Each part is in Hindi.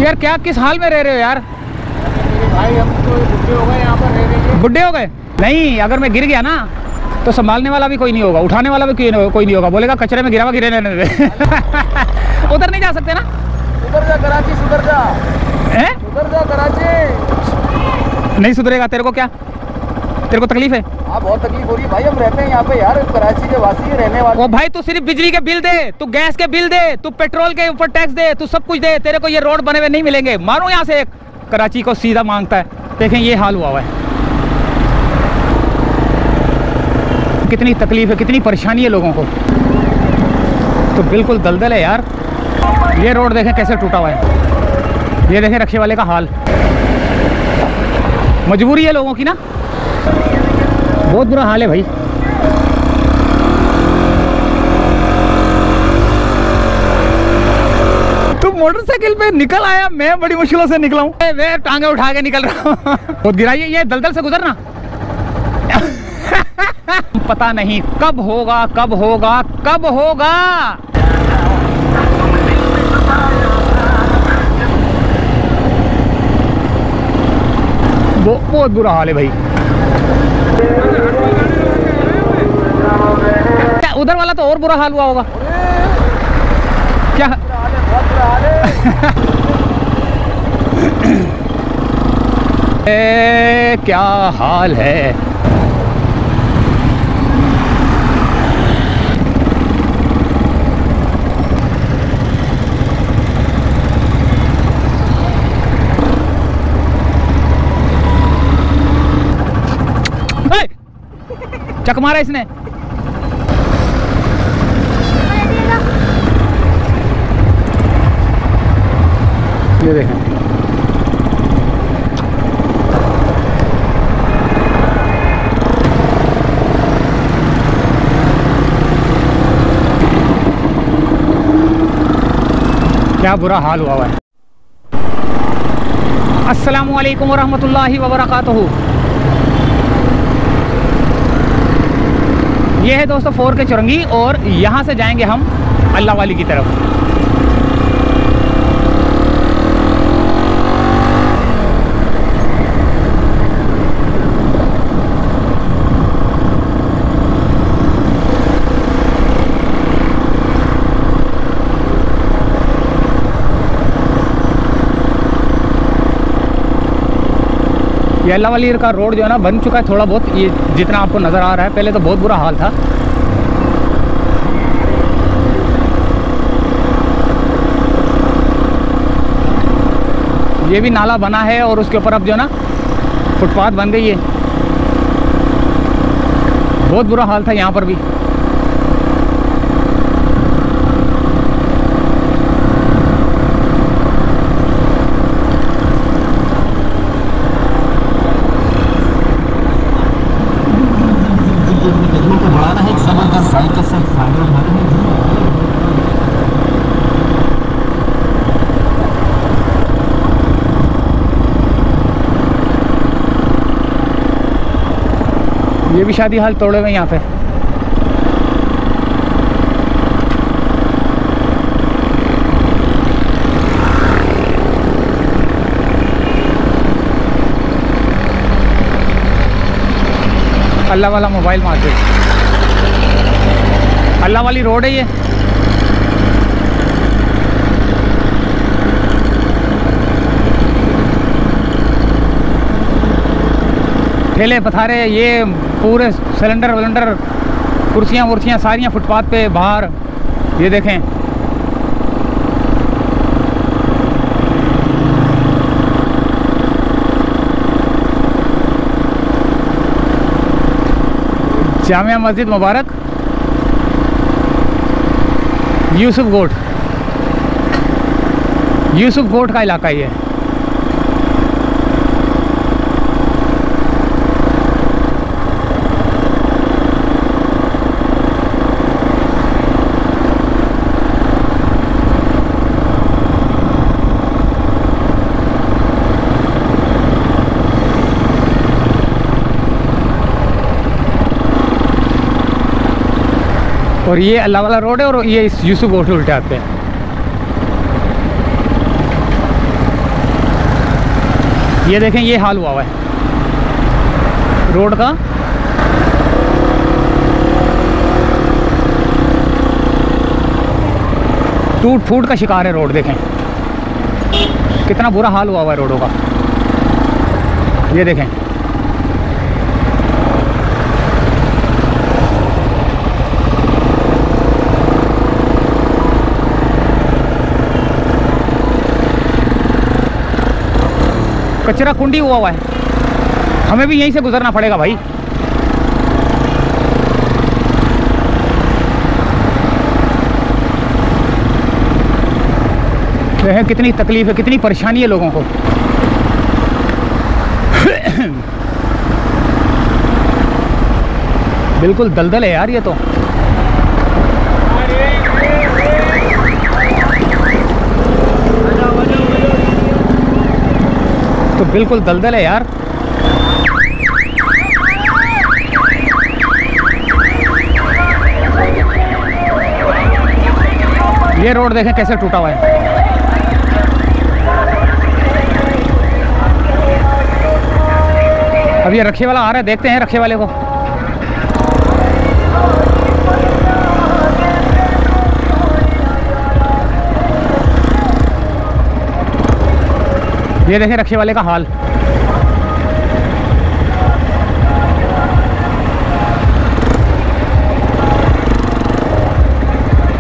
यार क्या किस हाल में रह रहे हो यार? भाई हम तो बुढ़े हो गए यहाँ पर रह रहे। बुढ़े हो गए? नहीं, अगर मैं गिर गया ना तो संभालने वाला भी कोई नहीं होगा, उठाने वाला भी कोई नहीं होगा। बोलेगा कचरे में गिरा हुआ गिरे रहने दे। उधर नहीं जा सकते ना? सुधर जा कराची, सुधर जा। हैं? सुधर जा कराची। नहीं सुधरेगा। तेरे को क्या, तेरे को तकलीफ है? हाँ बहुत तकलीफ हो रही है भाई, हम रहते हैं यहाँ पे यार, कराची के वासी है रहने वाले। ओ भाई तू सिर्फ बिजली के बिल दे, तू गैस के बिल दे, तू पेट्रोल के ऊपर टैक्स दे, तू सब कुछ दे, तेरे को ये रोड बने हुए नहीं मिलेंगे। मारो यहाँ से एक कराची को सीधा मांगता है। देखें ये हाल हुआ है, कितनी तकलीफ है, कितनी परेशानी है लोगों को। तो बिल्कुल दलदल है यार। ये रोड देखें कैसे टूटा हुआ है। ये देखें रक्शे वाले का हाल। मजबूरी है लोगों की ना, बहुत बुरा हाल है भाई। तू मोटरसाइकिल पे निकल आया, मैं बड़ी मुश्किलों से निकला हूँ। मैं टांगे उठा के निकल रहा हूँ। बहुत गिराइए, ये दलदल से गुजरना। पता नहीं कब होगा, कब होगा, कब होगा। बहुत बुरा हाल है भाई। उधर वाला तो और बुरा हाल हुआ होगा। क्या बहुत बुरा हाल है। क्या हाल है। चक मारा इसने। ये देखें, क्या बुरा हाल हुआ है। अस्सलामु अलैकुम वरहमतुल्लाहि वबरकातुहू। ये है दोस्तों 4 के चुरंगी और यहाँ से जाएंगे हम अल्लाह वाली की तरफ। ये अल्लाह वाली का रोड जो है ना बन चुका है थोड़ा बहुत, ये जितना आपको नज़र आ रहा है। पहले तो बहुत बुरा हाल था। ये भी नाला बना है और उसके ऊपर अब जो है ना फुटपाथ बन गई है। बहुत बुरा हाल था यहाँ पर भी। ये भी शादी हाल तोड़े हुए यहाँ पे। अल्लाह वाला मोबाइल मार्केट, अल्लाह वाली रोड है ये। ठेले पथारे, ये पूरे सिलेंडर विलेंडर, कुर्सियाँ वुर्सियाँ सारियाँ फुटपाथ पे बाहर। ये देखें, जामिया मस्जिद मुबारक, यूसुफ गोट का इलाका ये है। और ये अल्लाह वाला रोड है और ये यूसुफ गोट उल्टे आते हैं। ये देखें, ये हाल हुआ है रोड का। टूट फूट का शिकार है रोड। देखें कितना बुरा हाल हुआ है रोडों का। ये देखें, कचरा कुंडी हुआ है। हमें भी यहीं से गुजरना पड़ेगा भाई। है कितनी तकलीफ है, कितनी परेशानी है लोगों को। बिल्कुल दलदल है यार ये तो। बिल्कुल दलदल है यार। ये रोड देखें कैसे टूटा हुआ है। अब ये रक्षे वाला आ रहा है, देखते हैं रक्षे वाले को। ये देखें रक्षे वाले का हाल।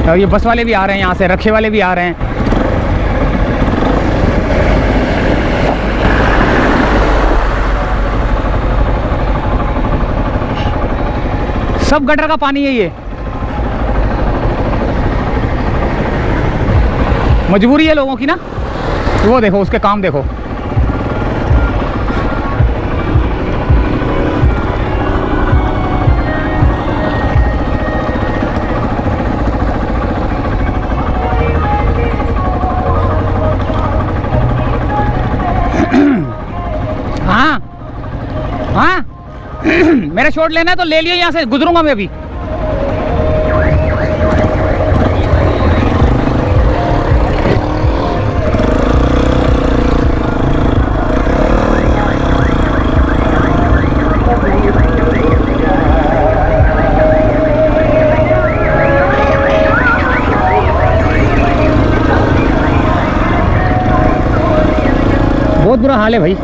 अब ये बस वाले भी आ रहे हैं, यहाँ से रक्षे वाले भी आ रहे हैं। सब गटर का पानी है ये। मजबूरी है लोगों की ना। वो देखो उसके काम देखो। हाँ हाँ मेरा शॉट लेना है तो ले लियो, यहाँ से गुजरूंगा मैं अभी। बहुत बुरा हाल है भाई।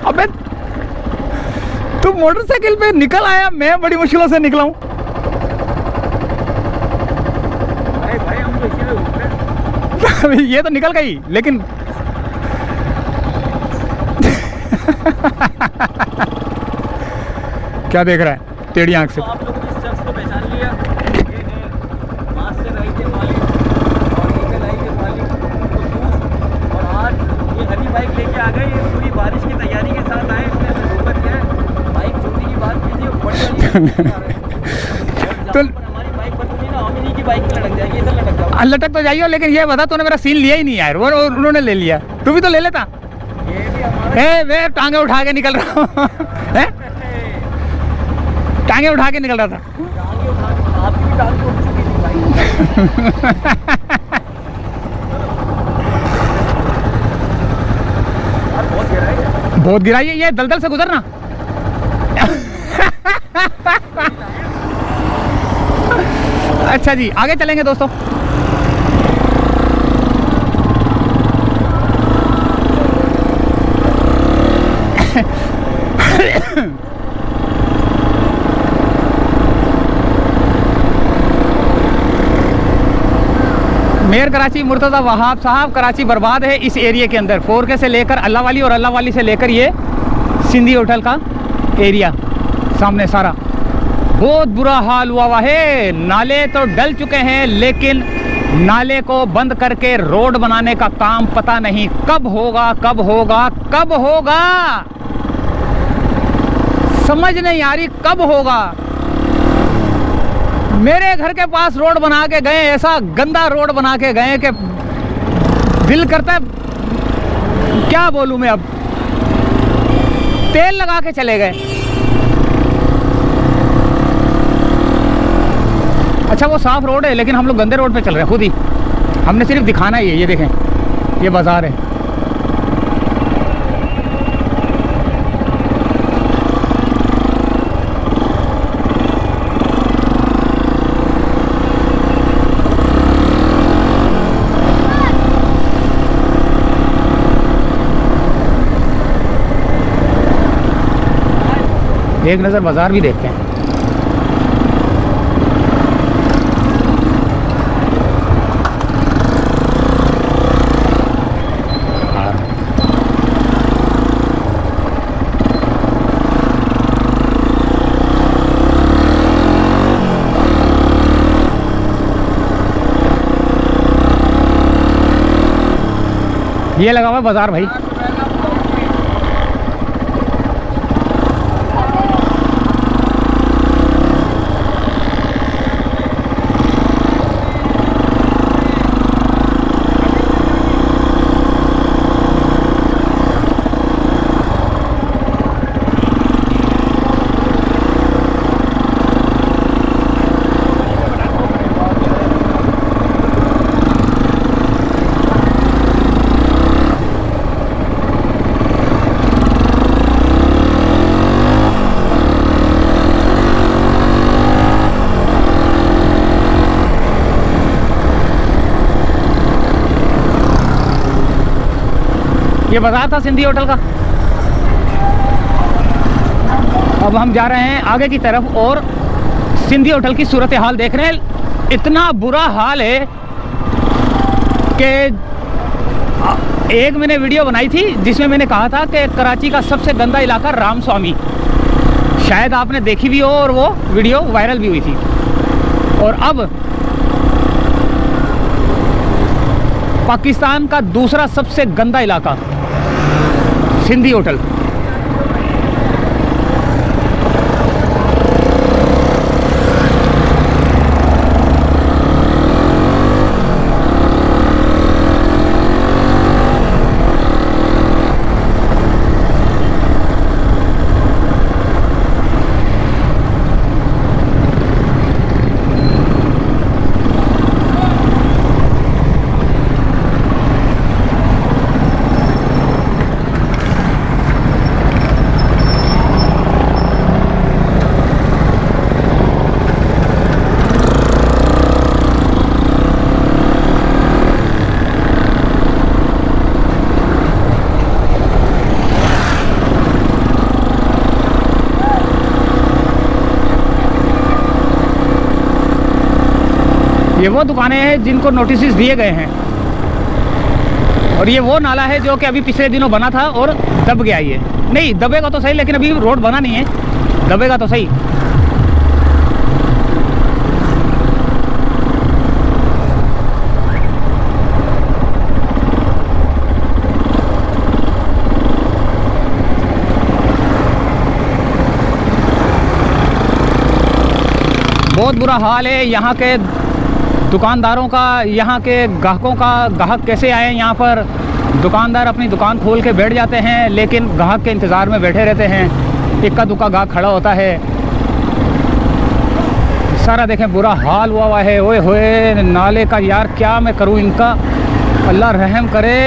अबे तू मोटरसाइकिल पे निकल आया, मैं बड़ी मुश्किलों से निकला हूं। ये तो निकल गई लेकिन क्या देख रहा है टेढ़ी आंख से। तो आप लोगों ने इस शख्स को पहचान लिया। ये है मास्टर राइड के मालिक और ईगल आई के मालिक कुद्दूस। और आज ये हरी बाइक लेके आ गए। ये पूरी बारिश की तैयारी के साथ आए। इसने धोखा दिया है। बाइक छोटी की बात कीजिए, बड़ी वाली तो हमारी बाइक बदलनी ना, हम इन्हीं की बाइक पे लटक जाएगी। इधर लटक जाओ। लटक तो जाइयो, लेकिन ये बता तूने मेरा सीन लिया ही नहीं यार। वो उन्होंने ले लिया, तू भी तो ले लेता। ये भी हमारा मैं टांगे उठा के निकल रहा हूँ। टांगे उठा के निकल रहा था। टांगे उठा के, आपकी भी टांग उठ चुकी थी भाई। यार बहुत गिराई है, बहुत गिराई है। ये दलदल से गुजरना। अच्छा जी, आगे चलेंगे दोस्तों। मेयर कराची मुर्तज़ा वहाब साहब, कराची बर्बाद है इस एरिया के अंदर। 4K से लेकर अल्लाह वाली और अल्लाह वाली से लेकर ये सिंधी होटल का एरिया सामने सारा बहुत बुरा हाल हुआ है। नाले तो डल चुके हैं, लेकिन नाले को बंद करके रोड बनाने का काम पता नहीं कब होगा, कब होगा, कब होगा, समझ नहीं आ रही कब होगा। मेरे घर के पास रोड बना के गए, ऐसा गंदा रोड बना के गए कि दिल करता है क्या बोलूं मैं। अब तेल लगा के चले गए। अच्छा वो साफ रोड है, लेकिन हम लोग गंदे रोड पे चल रहे हैं खुद ही। हमने सिर्फ दिखाना ही है। ये देखें, ये बाजार है। एक नज़र बाजार भी देखते हैं। ये लगा हुआ है बाजार भाई। ये बाजार था सिंधी होटल का। अब हम जा रहे हैं आगे की तरफ और सिंधी होटल की सूरत हाल देख रहे हैं। इतना बुरा हाल है कि एक मैंने वीडियो बनाई थी जिसमें मैंने कहा था कि कराची का सबसे गंदा इलाका रामस्वामी, शायद आपने देखी भी हो और वो वीडियो वायरल भी हुई थी। और अब पाकिस्तान का दूसरा सबसे गंदा इलाका सिंधी होटल। ये वो दुकानें हैं जिनको नोटिस दिए गए हैं और ये वो नाला है जो कि अभी पिछले दिनों बना था और दब गया। ये नहीं दबेगा तो सही, लेकिन अभी रोड बना नहीं है, दबेगा तो सही। बहुत बुरा हाल है यहाँ के दुकानदारों का, यहाँ के ग्राहकों का। ग्राहक कैसे आए यहाँ पर? दुकानदार अपनी दुकान खोल के बैठ जाते हैं, लेकिन ग्राहक के इंतज़ार में बैठे रहते हैं। इक्का दुक्का ग्राहक खड़ा होता है। सारा देखें बुरा हाल हुआ है। ओए होए नाले का यार, क्या मैं करूँ इनका, अल्लाह रहम करे।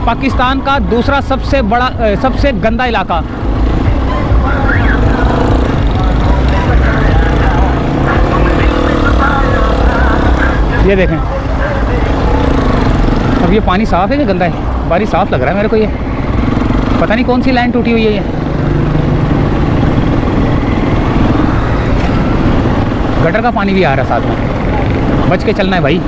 पाकिस्तान का दूसरा सबसे बड़ा सबसे गंदा इलाका। ये देखें, अब ये पानी साफ़ है कि गंदा है? बारिश साफ़ लग रहा है मेरे को। ये पता नहीं कौन सी लाइन टूटी हुई है। ये गटर का पानी भी आ रहा है साथ में। बच के चलना है भाई।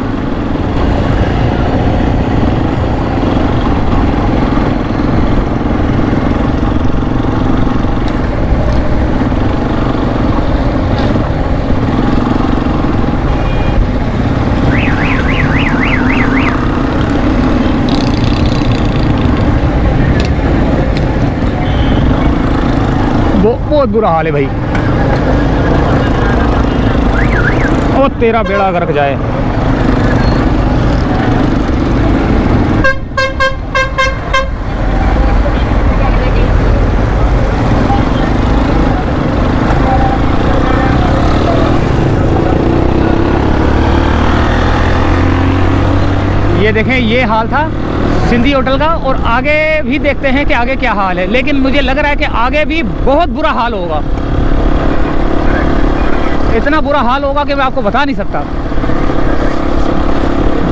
बहुत बुरा हाल है भाई। ओ तेरा बेड़ा गर्क जाए। ये देखें, ये हाल था सिंधी होटल का। और आगे भी देखते हैं कि आगे क्या हाल है, लेकिन मुझे लग रहा है कि आगे भी बहुत बुरा हाल होगा। इतना बुरा हाल होगा कि मैं आपको बता नहीं सकता,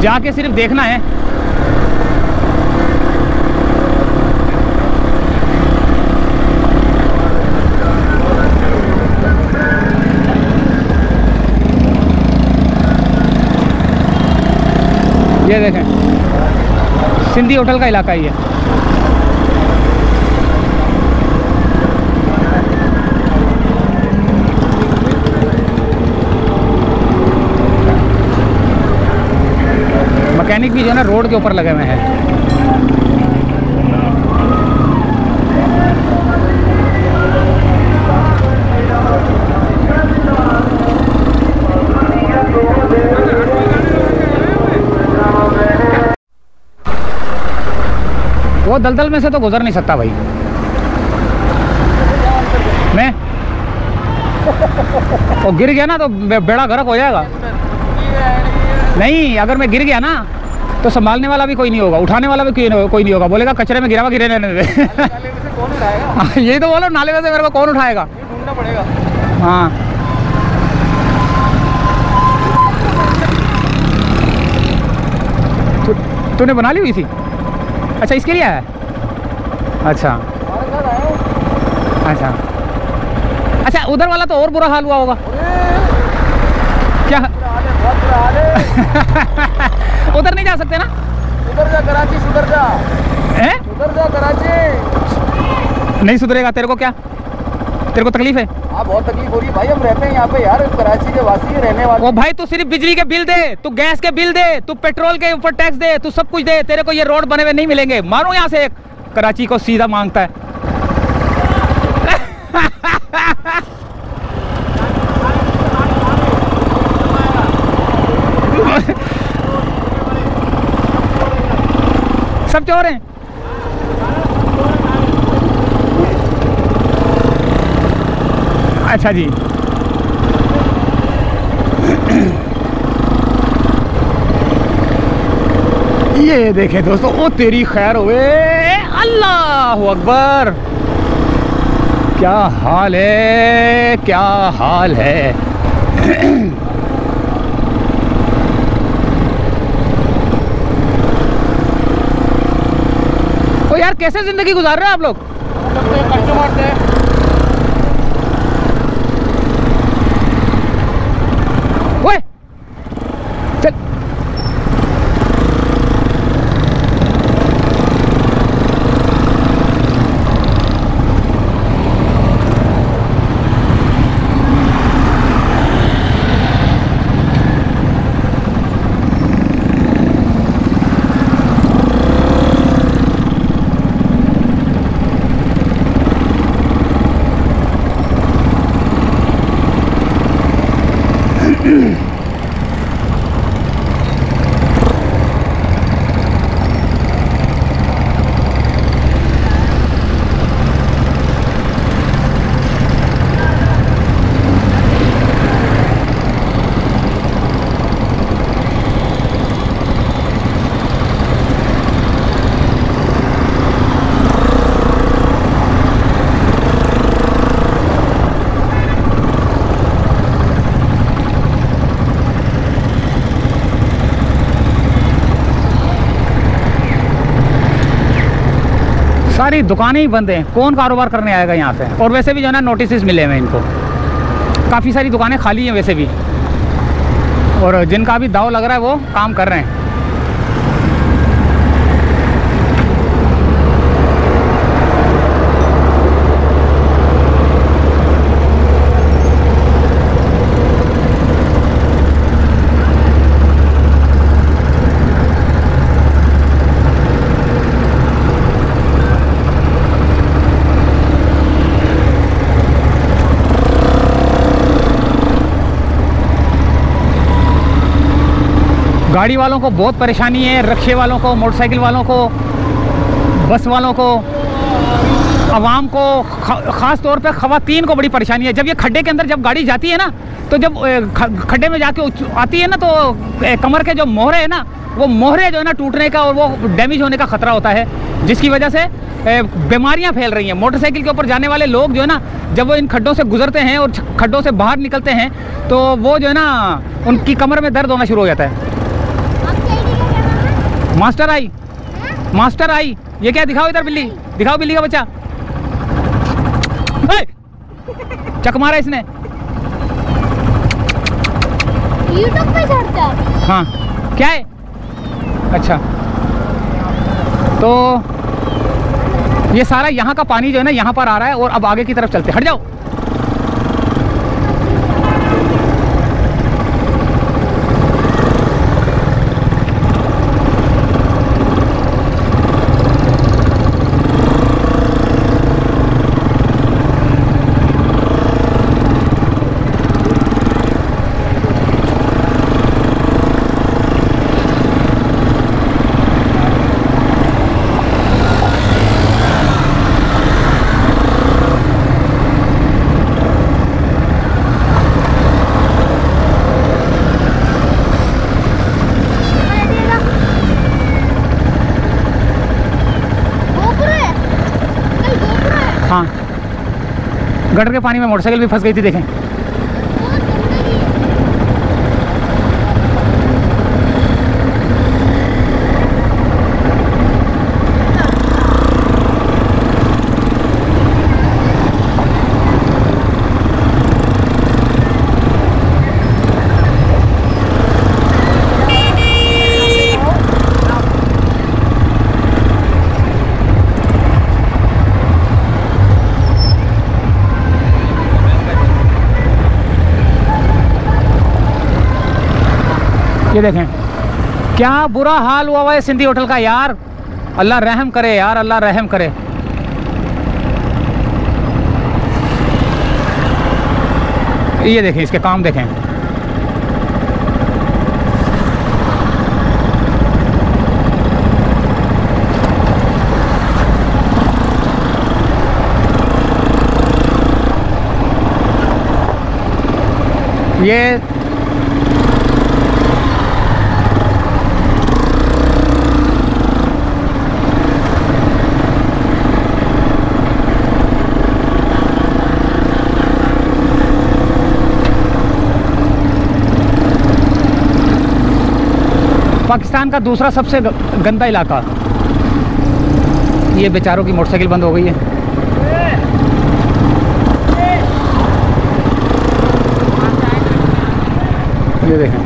जाके सिर्फ देखना है। ये देखें, सिंधी होटल का इलाका ही है। मैकेनिक भी जो है ना रोड के ऊपर लगे हुए हैं। वो दलदल में से तो गुजर नहीं सकता भाई मैं। वो गिर गया ना तो बेड़ा गर्क हो जाएगा। नहीं, अगर मैं गिर गया ना तो संभालने वाला भी कोई नहीं होगा, उठाने वाला भी कोई नहीं होगा। बोलेगा कचरे में गिरा हुआ गिरे रहने दे। कौन उठाएगा? यही तो बोलो, नाले में से मेरे को कौन उठाएगा? ढूंढना पड़ेगा। हाँ, तूने बना ली हुई थी? अच्छा, इसके लिए आया? अच्छा अच्छा अच्छा, उधर वाला तो और बुरा हाल हुआ होगा। क्या? उधर नहीं जा सकते ना? सुधर जा कराची, सुधर जा। सुधर जा कराची। नहीं सुधरेगा। तेरे को क्या, तेरे को तकलीफ है? हाँ, बहुत तकलीफ हो रही है भाई। हम रहते हैं यहाँ पे यार, कराची के वासी रहने वाले। ओ भाई, तू सिर्फ बिजली के बिल दे, तू गैस के बिल दे, तू पेट्रोल के ऊपर टैक्स दे, तू सब कुछ दे, तेरे को ये रोड बने हुए नहीं मिलेंगे। मारो यहाँ से। कराची को सीधा मांगता है। सब चोर हैं। अच्छा जी। ये देखें दोस्तों, ओ तेरी खैर हुए, अल्लाह अकबर। क्या हाल है, क्या हाल है। ओ यार, कैसे जिंदगी गुजार रहे हैं आप लोग? ओए चल। सारी दुकानें ही बंद हैं। कौन कारोबार करने आएगा यहाँ पे? और वैसे भी जो है ना नोटिस मिले हैं इनको, काफ़ी सारी दुकानें खाली हैं वैसे भी, और जिनका भी दाव लग रहा है वो काम कर रहे हैं। गाड़ी वालों को बहुत परेशानी है, रिक्शे वालों को, मोटरसाइकिल वालों को, बस वालों को, आवाम को, ख़ास तौर पे ख़वातीन को बड़ी परेशानी है। जब ये खड्डे के अंदर जब गाड़ी जाती है ना, तो जब खड्डे में जाके आती है ना, तो कमर के जो मोहरे हैं ना, वो मोहरे जो है ना टूटने का और वो डैमेज होने का ख़तरा होता है, जिसकी वजह से बीमारियां फैल रही हैं। मोटरसाइकिल के ऊपर जाने वाले लोग जो है ना, जब वो इन खड्डों से गुजरते हैं और खड्डों से बाहर निकलते हैं, तो वो जो है ना उनकी कमर में दर्द होना शुरू हो जाता है। मास्टर आई, मास्टर आई, ये क्या? दिखाओ इधर बिल्ली, दिखाओ बिल्ली का बच्चा। चक मारा इसने। यूट्यूब पे चढ़ता है। हाँ, क्या है? अच्छा, तो ये सारा यहाँ का पानी जो है ना यहाँ पर आ रहा है और अब आगे की तरफ चलते। हट जाओ। हाँ, गटर के पानी में मोटरसाइकिल भी फंस गई थी, देखें। ये देखें क्या बुरा हाल हुआ हुआ है सिंधी होटल का यार। अल्लाह रहम करे यार, अल्लाह रहम करे। ये देखें, इसके काम देखें। ये पाकिस्तान का दूसरा सबसे गंदा इलाका। ये बेचारों की मोटरसाइकिल बंद हो गई है। ये देखें,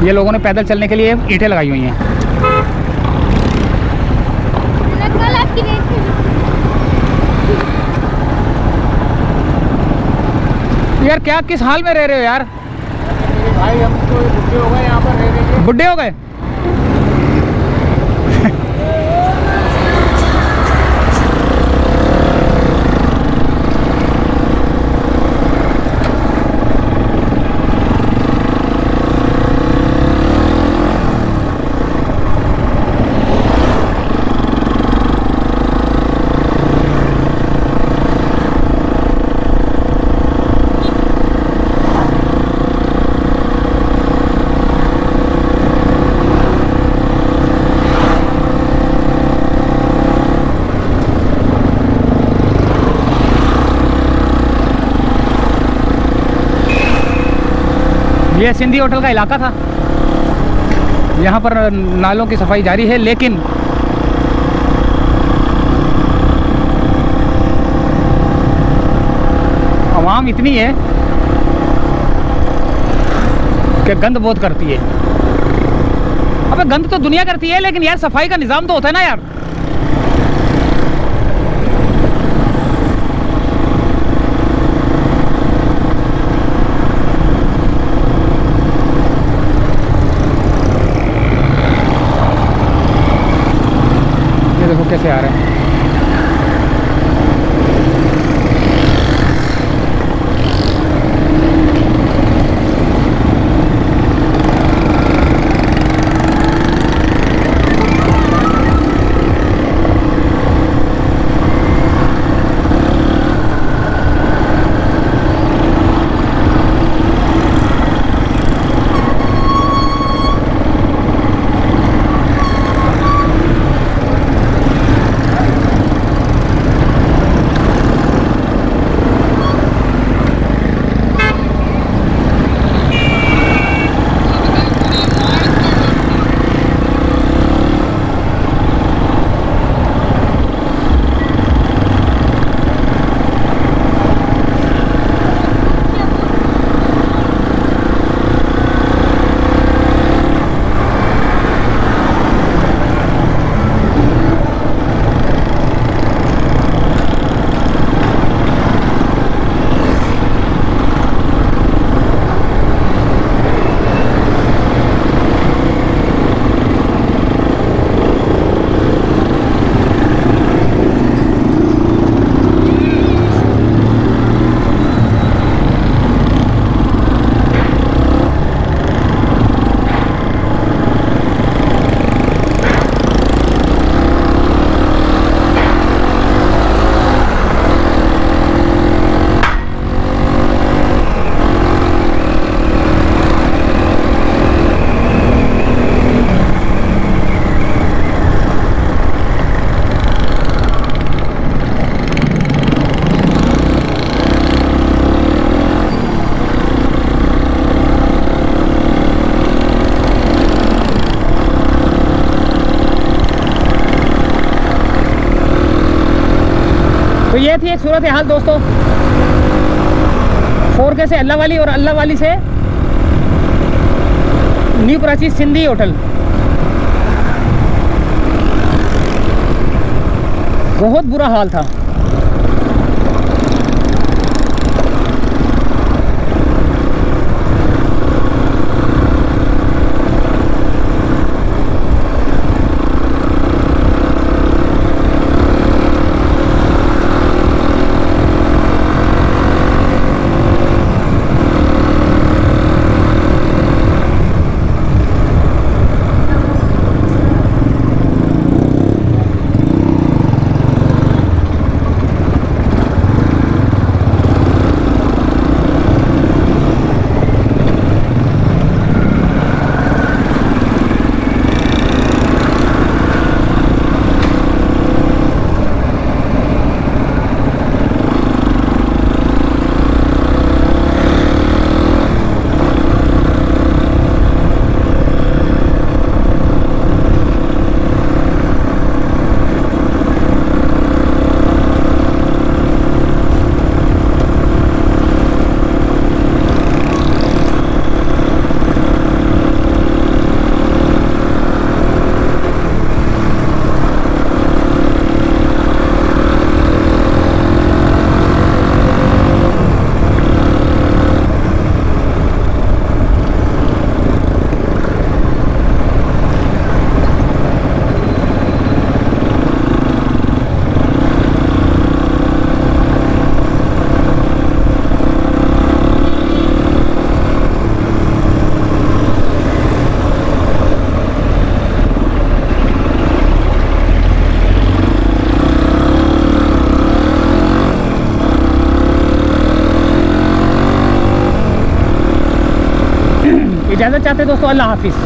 ये लोगों ने पैदल चलने के लिए ईंटें लगाई हुई हैं। यार क्या किस हाल में रह रहे हो यार? भाई हम तो बुढ़े हो गए, यहाँ पर रह रहे। बुढ़े हो गए? ये सिंधी होटल का इलाका था। यहाँ पर नालों की सफाई जारी है, लेकिन आवाम इतनी है कि गंद बहुत करती है। अबे गंद तो दुनिया करती है, लेकिन यार सफाई का निज़ाम तो होता है ना यार। से आ रहे हैं। तो ये थी एक सूरत हाल दोस्तों, 4K से अल्लाह वाली और अल्लाह वाली से न्यू कराची सिंधी होटल। बहुत बुरा हाल था। इजाज़त चाहते दोस्तों, अल्लाह हाफिज़।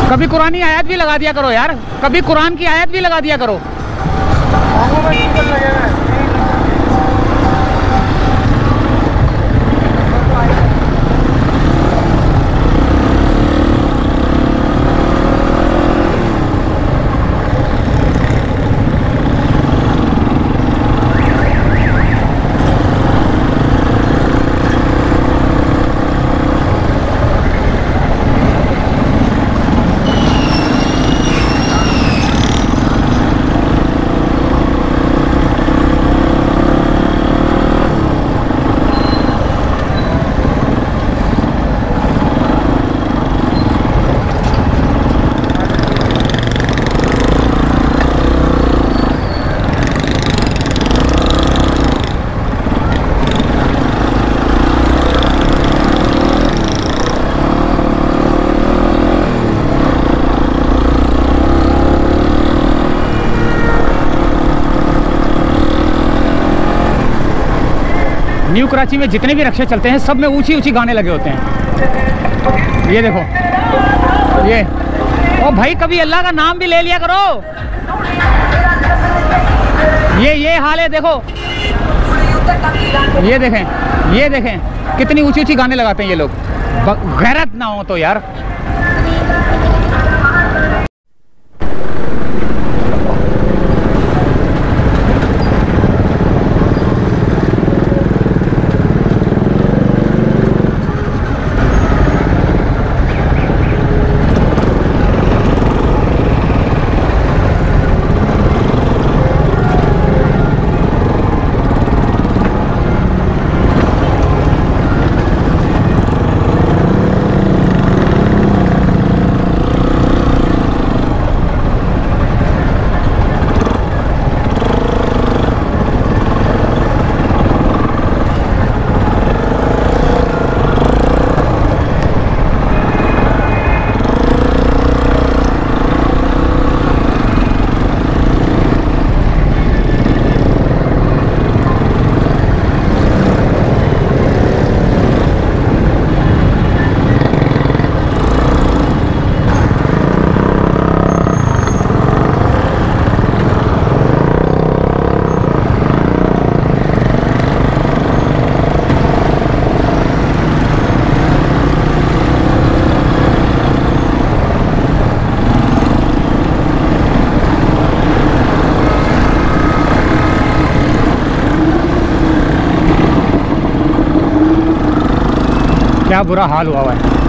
कभी कुरान की आयत भी लगा दिया करो यार, कभी कुरान की आयत भी लगा दिया करो। न्यू कराची में जितने भी रिक्शे चलते हैं सब में ऊंची ऊंची गाने लगे होते हैं। ये देखो ये, ओ भाई कभी अल्लाह का नाम भी ले लिया करो। ये हाल है देखो, ये देखें कितनी ऊंची ऊंची गाने लगाते हैं ये लोग। गैरत ना हो तो यार। क्या बुरा हाल हुआ है।